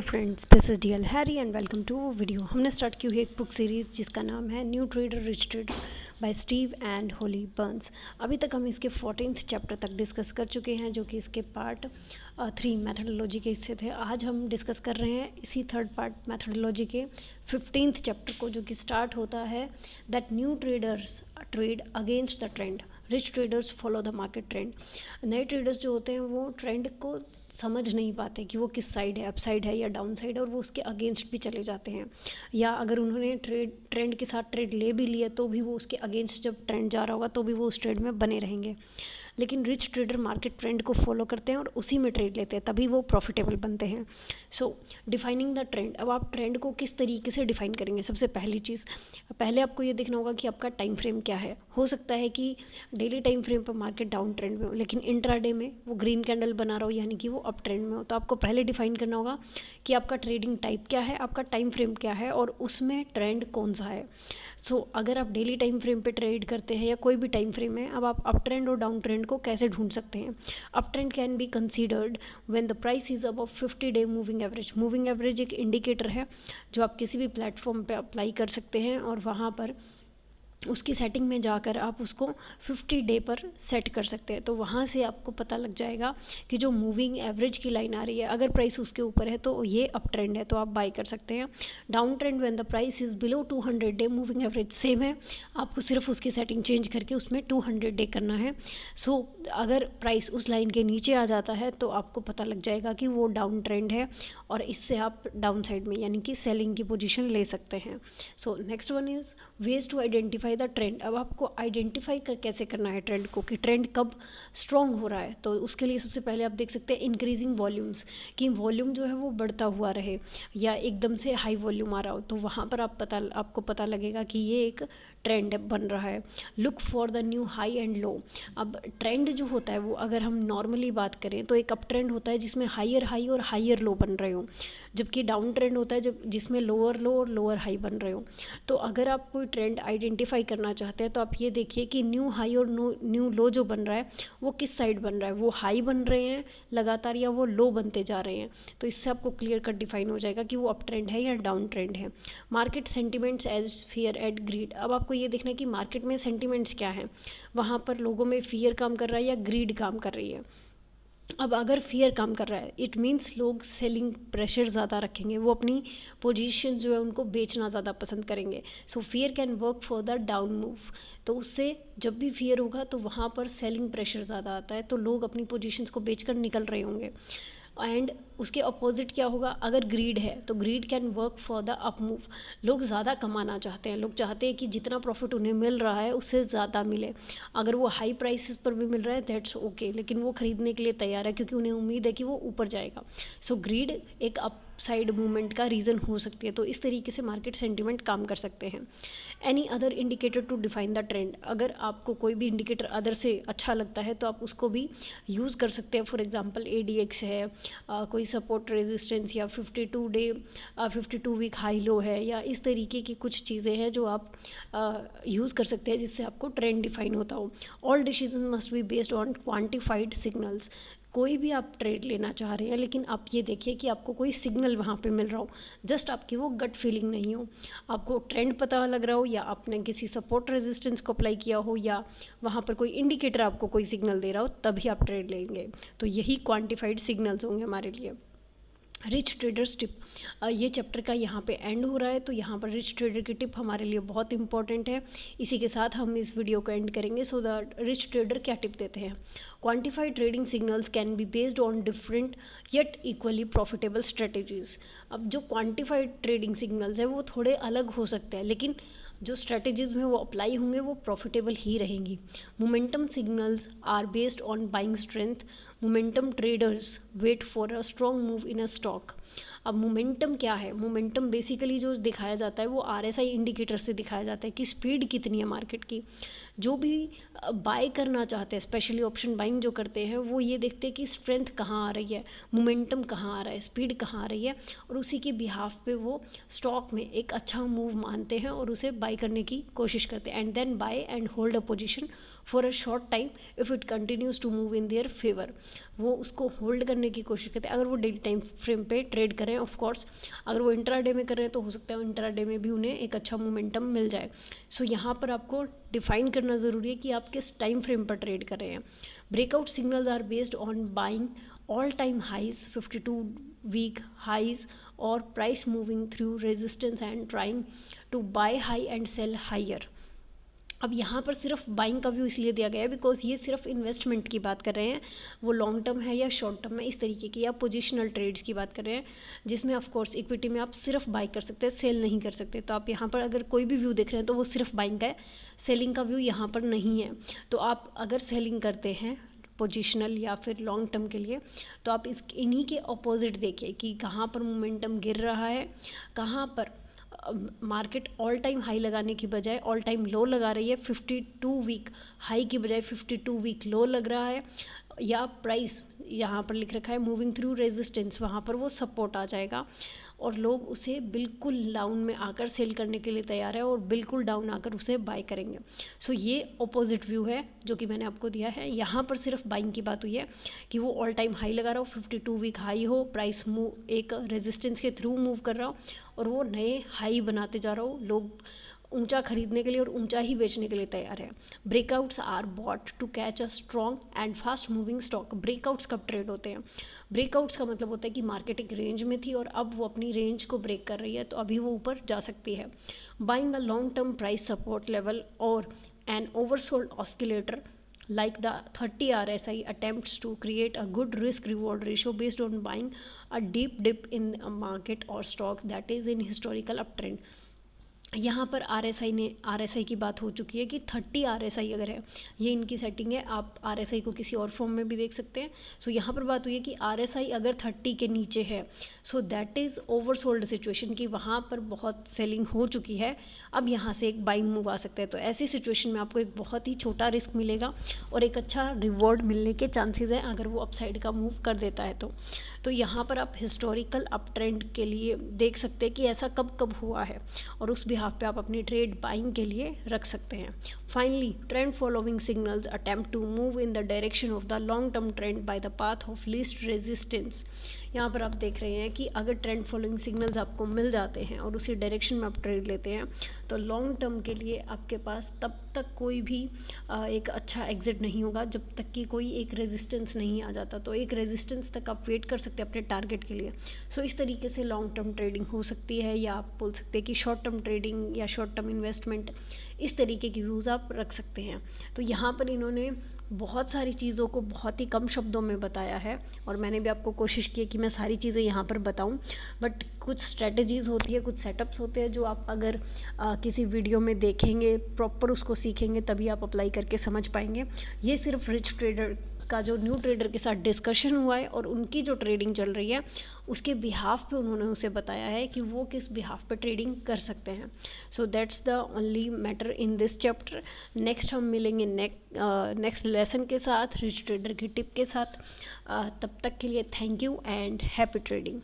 Friends, this is DL Harry and welcome to video. हमने start की हुई एक बुक सीरीज़ जिसका नाम है new trader rich trader by Steve and Holly Burns. अभी तक हम इसके 14th चैप्टर तक डिस्कस कर चुके हैं, जो कि इसके पार्ट 3 मैथडोलॉजी के हिस्से थे। आज हम डिस्कस कर रहे हैं इसी थर्ड पार्ट मैथडोलॉजी के 15th चैप्टर को, जो कि स्टार्ट होता है that new traders trade against the trend, rich traders follow the market trend. नए ट्रेडर्स जो होते हैं वो ट्रेंड को समझ नहीं पाते कि वो किस साइड है, अप साइड है या डाउन साइड है, और वो उसके अगेंस्ट भी चले जाते हैं। या अगर उन्होंने ट्रेंड के साथ ट्रेड ले भी लिया तो भी वो उसके अगेंस्ट जब ट्रेंड जा रहा होगा तो भी वो उस ट्रेड में बने रहेंगे। लेकिन रिच ट्रेडर मार्केट ट्रेंड को फॉलो करते हैं और उसी में ट्रेड लेते हैं, तभी वो प्रॉफिटेबल बनते हैं। सो डिफाइनिंग द ट्रेंड। अब आप ट्रेंड को किस तरीके से डिफाइन करेंगे? सबसे पहली चीज़, पहले आपको ये देखना होगा कि आपका टाइम फ्रेम क्या है। हो सकता है कि डेली टाइम फ्रेम पर मार्केट डाउन ट्रेंड में हो, लेकिन इंट्राडे में वो ग्रीन कैंडल बना रहा हो, यानी कि वो अप ट्रेंड में हो। तो आपको पहले डिफाइन करना होगा कि आपका ट्रेडिंग टाइप क्या है, आपका टाइम फ्रेम क्या है, और उसमें ट्रेंड कौन सा है। अगर आप डेली टाइम फ्रेम पे ट्रेड करते हैं या कोई भी टाइम फ्रेम है, अब आप अप ट्रेंड और डाउन ट्रेंड को कैसे ढूंढ सकते हैं? Up trend can be considered when the price is above 50-day moving average. Moving average एक इंडिकेटर है जो आप किसी भी प्लेटफॉर्म पे अप्लाई कर सकते हैं, और वहाँ पर उसकी सेटिंग में जाकर आप उसको 50 डे पर सेट कर सकते हैं। तो वहाँ से आपको पता लग जाएगा कि जो मूविंग एवरेज की लाइन आ रही है, अगर प्राइस उसके ऊपर है तो ये अप ट्रेंड है, तो आप बाई कर सकते हैं। Down trend when the price is below 200 day moving average, same है, आपको सिर्फ उसकी सेटिंग चेंज करके उसमें 200 डे करना है। अगर प्राइस उस लाइन के नीचे आ जाता है तो आपको पता लग जाएगा कि वो डाउन ट्रेंड है, और इससे आप डाउन साइड में यानी कि सेलिंग की पोजीशन ले सकते हैं। Next one is ways to identify the trend. अब आपको आइडेंटिफाई कैसे करना है ट्रेंड को, कि ट्रेंड कब स्ट्रॉन्ग हो रहा है। तो उसके लिए सबसे पहले आप देख सकते हैं इंक्रीजिंग वॉल्यूम्स, कि वॉल्यूम जो है वो बढ़ता हुआ रहे, या एकदम से हाई वॉल्यूम आ रहा हो, तो वहाँ पर आपको पता लगेगा कि ये एक ट्रेंड बन रहा है। Look for the new high and low. अब ट्रेंड जो होता है वो, अगर हम नॉर्मली बात करें तो एक अप ट्रेंड होता है जिसमें हाइयर हाई और हाइयर लो बन रहे हो, जबकि डाउन ट्रेंड होता है जिसमें लोअर लो और लोअर हाई बन रहे हो। तो अगर आप कोई ट्रेंड आइडेंटिफाई करना चाहते हैं तो आप ये देखिए कि न्यू हाई और न्यू लो जो बन रहा है वो किस साइड बन रहा है, वो हाई बन रहे हैं लगातार या वो लो बनते जा रहे हैं। तो इससे आपको क्लियर कट डिफाइन हो जाएगा कि वो अप ट्रेंड है या डाउन ट्रेंड है। Market sentiments as fear and greed. अब आपको ये देखना है कि मार्केट में सेंटिमेंट्स क्या है, वहाँ पर लोगों में फियर काम कर रहा है या ग्रीड काम कर रही है। अब अगर फियर काम कर रहा है, इट मीन्स लोग सेलिंग प्रेशर ज़्यादा रखेंगे, वो अपनी पोजीशन जो है उनको बेचना ज़्यादा पसंद करेंगे। Fear can work for the down move. तो उससे जब भी फियर होगा तो वहाँ पर सेलिंग प्रेशर ज़्यादा आता है, तो लोग अपनी पोजीशंस को बेचकर निकल रहे होंगे। एंड उसके अपोजिट क्या होगा, अगर ग्रीड है तो greed can work for the up move. लोग ज़्यादा कमाना चाहते हैं, लोग चाहते हैं कि जितना प्रॉफिट उन्हें मिल रहा है उससे ज़्यादा मिले। अगर वो हाई प्राइसेस पर भी मिल रहा है दैट्स ओके, लेकिन वो ख़रीदने के लिए तैयार है क्योंकि उन्हें उम्मीद है कि वो ऊपर जाएगा। ग्रीड एक अप साइड मूवमेंट का रीज़न हो सकती है। तो इस तरीके से मार्केट सेंटिमेंट काम कर सकते हैं। Any other indicator to define the trend. अगर आपको कोई भी इंडिकेटर अदर से अच्छा लगता है तो आप उसको भी यूज़ कर सकते हैं। फॉर एग्जांपल ADX है, कोई सपोर्ट रेजिस्टेंस, या 52 वीक हाई लो है, या इस तरीके की कुछ चीज़ें हैं जो आप यूज़ कर सकते हैं जिससे आपको ट्रेंड डिफाइन होता हो। All decision must be based on quantified signals. कोई भी आप ट्रेड लेना चाह रहे हैं, लेकिन आप ये देखिए कि आपको कोई सिग्नल वहाँ पे मिल रहा हो, जस्ट आपकी वो गट फीलिंग नहीं हो, आपको ट्रेंड पता लग रहा हो, या आपने किसी सपोर्ट रेजिस्टेंस को अप्लाई किया हो, या वहाँ पर कोई इंडिकेटर आपको कोई सिग्नल दे रहा हो, तभी आप ट्रेड लेंगे। तो यही क्वान्टिफाइड सिग्नल्स होंगे हमारे लिए। Rich traders tip. ये चैप्टर का यहाँ पे एंड हो रहा है, तो यहाँ पर रिच ट्रेडर की टिप हमारे लिए बहुत इंपॉर्टेंट है। इसी के साथ हम इस वीडियो को एंड करेंगे। द रिच ट्रेडर क्या टिप देते हैं? Quantified trading signals can be based on different yet equally profitable strategies. अब जो क्वान्टिफाइड ट्रेडिंग सिग्नल्स हैं वो थोड़े अलग हो सकते हैं, लेकिन जो स्ट्रेटजीज में वो अप्लाई होंगे वो प्रॉफिटेबल ही रहेंगी। Momentum signals are based on buying strength. Momentum traders wait for a strong move in a stock. अब मोमेंटम क्या है? मोमेंटम बेसिकली जो दिखाया जाता है वो RSI इंडिकेटर से दिखाया जाता है कि स्पीड कितनी है मार्केट की। जो भी बाय करना चाहते हैं, स्पेशली ऑप्शन बाइंग जो करते हैं, वो ये देखते हैं कि स्ट्रेंथ कहाँ आ रही है, मोमेंटम कहाँ आ रहा है, स्पीड कहाँ आ रही है, और उसी के बिहाफ पे वो स्टॉक में एक अच्छा मूव मानते हैं और उसे बाय करने की कोशिश करते हैं। And then buy and hold a position for a short time if it continues to move in their favour. वो उसको होल्ड करने की कोशिश करते हैं। अगर वो डेली टाइम फ्रेम पे ट्रेड कर रहे हैं, ऑफ कोर्स अगर वो इंट्राडे में कर रहे हैं तो हो सकता है इंट्राडे में भी उन्हें एक अच्छा मोमेंटम मिल जाए। सो यहाँ पर आपको डिफाइन करना ज़रूरी है कि आप किस टाइम फ्रेम पर ट्रेड कर रहे हैं। Breakout signals are based on buying all time highs, 52 week highs और price moving through resistance and trying to buy high and sell higher. अब यहाँ पर सिर्फ बाइंग का व्यू इसलिए दिया गया है बिकॉज ये सिर्फ इन्वेस्टमेंट की बात कर रहे हैं, वो लॉन्ग टर्म है या शॉर्ट टर्म है इस तरीके की, या पोजिशनल ट्रेड्स की बात कर रहे हैं, जिसमें ऑफ कोर्स इक्विटी में आप सिर्फ बाई कर सकते हैं, सेल नहीं कर सकते। तो आप यहाँ पर अगर कोई भी व्यू देख रहे हैं तो वो सिर्फ बाइंग का है, सेलिंग का व्यू यहाँ पर नहीं है। तो आप अगर सेलिंग करते हैं पोजिशनल या फिर लॉन्ग टर्म के लिए तो आप इन्हीं के अपोजिट देखिए कि कहाँ पर मोमेंटम गिर रहा है, कहाँ पर मार्केट ऑल टाइम हाई लगाने की बजाय ऑल टाइम लो लगा रही है, 52 वीक हाई की बजाय 52 वीक लो लग रहा है, या प्राइस यहाँ पर लिख रखा है मूविंग थ्रू रेजिस्टेंस, वहाँ पर वो सपोर्ट आ जाएगा और लोग उसे बिल्कुल डाउन में आकर सेल करने के लिए तैयार है और बिल्कुल डाउन आकर उसे बाय करेंगे। सो ये ऑपोजिट व्यू है जो कि मैंने आपको दिया है। यहाँ पर सिर्फ बाइंग की बात हुई है कि वो ऑल टाइम हाई लगा रहा हो, 52 वीक हाई हो, प्राइस मूव एक रेजिस्टेंस के थ्रू मूव कर रहा हो और वो नए हाई बनाते जा रहा हो, लोग ऊंचा खरीदने के लिए और ऊंचा ही बेचने के लिए तैयार है। Breakouts are bought to catch a strong and fast moving stock. Breakouts कब ट्रेड होते हैं? ब्रेकआउट्स का मतलब होता है कि मार्केट एक रेंज में थी और अब वो अपनी रेंज को ब्रेक कर रही है, तो अभी वो ऊपर जा सकती है। Buying a long term price support level और an oversold oscillator like the 30 RSI attempts to create a good risk reward ratio based on buying a deep dip in a market or stock that is in historical uptrend। यहाँ पर RSI की बात हो चुकी है कि 30 RSI अगर है, ये इनकी सेटिंग है, आप RSI को किसी और फॉर्म में भी देख सकते हैं। सो यहाँ पर बात हुई है कि RSI अगर 30 के नीचे है so that is oversold situation, कि वहाँ पर बहुत सेलिंग हो चुकी है, अब यहाँ से एक बाइंग मूव आ सकता है। तो ऐसी सिचुएशन में आपको एक बहुत ही छोटा रिस्क मिलेगा और एक अच्छा रिवॉर्ड मिलने के चांसेस हैं अगर वो अपसाइड का मूव कर देता है तो यहाँ पर आप हिस्टोरिकल अप ट्रेंड के लिए देख सकते हैं कि ऐसा कब कब हुआ है और उस बिहाफ पे आप अपनी ट्रेड बाइंग के लिए रख सकते हैं। Finally trend following signals attempt to move in the direction of the long term trend by the path of least resistance. यहाँ पर आप देख रहे हैं कि अगर ट्रेंड फॉलोइंग सिग्नल्स आपको मिल जाते हैं और उसी डायरेक्शन में आप ट्रेड लेते हैं तो लॉन्ग टर्म के लिए आपके पास तब तक कोई भी एक अच्छा एग्जिट नहीं होगा जब तक कि कोई एक रेजिस्टेंस नहीं आ जाता। तो एक रेजिस्टेंस तक आप वेट कर सकते हैं अपने टारगेट के लिए। सो इस तरीके से लॉन्ग टर्म ट्रेडिंग हो सकती है, या आप बोल सकते हैं कि शॉर्ट टर्म ट्रेडिंग या शॉर्ट टर्म इन्वेस्टमेंट, इस तरीके की व्यूज़ आप रख सकते हैं। तो यहाँ पर इन्होंने बहुत सारी चीज़ों को बहुत ही कम शब्दों में बताया है और मैंने भी आपको कोशिश की है कि मैं सारी चीज़ें यहाँ पर बताऊँ, बट कुछ स्ट्रेटजीज़ होती है, कुछ सेटअप्स होते हैं जो आप अगर किसी वीडियो में देखेंगे, प्रॉपर उसको सीखेंगे, तभी आप अप्लाई करके समझ पाएंगे। ये सिर्फ रिच ट्रेडर का जो न्यू ट्रेडर के साथ डिस्कशन हुआ है और उनकी जो ट्रेडिंग चल रही है उसके बिहाफ पे उन्होंने उसे बताया है कि वो किस बिहाफ पे ट्रेडिंग कर सकते हैं। So that's the only matter in this chapter. Next हम मिलेंगे नेक्स्ट लेसन के साथ, रिच ट्रेडर की टिप के साथ। तब तक के लिए thank you and happy trading.